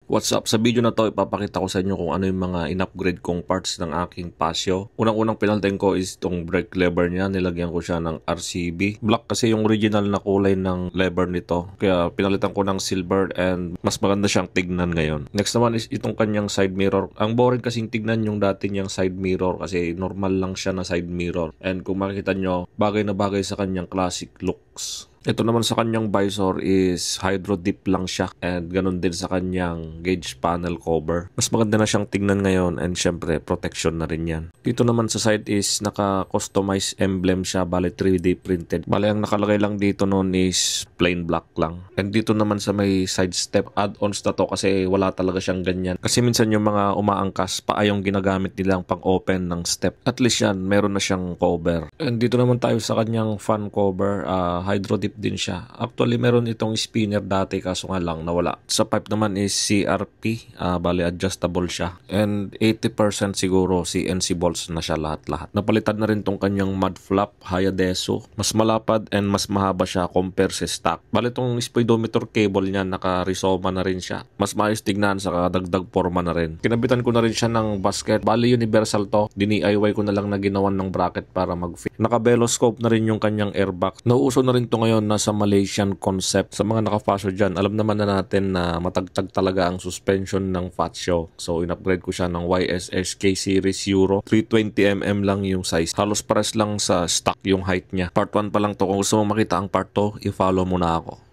What's up? Sa video na to, ipapakita ko sa inyo kung ano yung mga in-upgrade kong parts ng aking Pasio. Unang-unang pinalitan ko is itong brake lever niya. Nilagyan ko siya ng RCB. Black kasi yung original na kulay ng lever nito. Kaya pinalitan ko ng silver and mas maganda siyang tignan ngayon. Next naman is itong kanyang side mirror. Ang boring kasing tignan yung dati niyang side mirror kasi normal lang siya na side mirror. And kung makikita nyo, bagay na bagay sa kanyang classic looks. Ito naman sa kanyang visor is hydro dip lang siya and ganun din sa kanyang gauge panel cover. Mas maganda na siyang tignan ngayon and syempre protection na rin yan. Dito naman sa side is naka-customize emblem siya, bali 3D printed. Bali ang nakalagay lang dito noon is plain black lang. And dito naman sa may side step add-ons na to kasi wala talaga siyang ganyan. Kasi minsan yung mga umaangkas pa ay yung ginagamit nilang pang open ng step. At least yan, meron na siyang cover. And dito naman tayo sa kanyang fan cover, hydro dip din siya. Actually, meron itong spinner dati kaso nga lang nawala. Sa pipe naman is CRP, bali adjustable siya. And 80% siguro CNC bolts na siya lahat-lahat. Napalitan na rin tong kanyang mud flap, Hayadeso. Mas malapad and mas mahaba siya compare sa stock. Bali itong speedometer cable niya, naka-Rizoma na rin siya. Mas maayos tignan, saka dagdag forma na rin. Kinabitan ko na rin siya ng basket. Bali universal to. DIY ko na lang na ginawan ng bracket para mag-fit. Naka-beloscope na rin yung kanyang airbag. Nauuso na rin to ngayon nasa Malaysian concept. Sa mga naka-Fasio dyan, alam naman na natin na matagtag talaga ang suspension ng Fasio. So, in-upgrade ko siya ng YSS K Series Euro. 320mm lang yung size. Halos pares lang sa stock yung height niya. Part 1 pa lang to. Kung gusto mong makita ang part 2, i-follow mo na ako.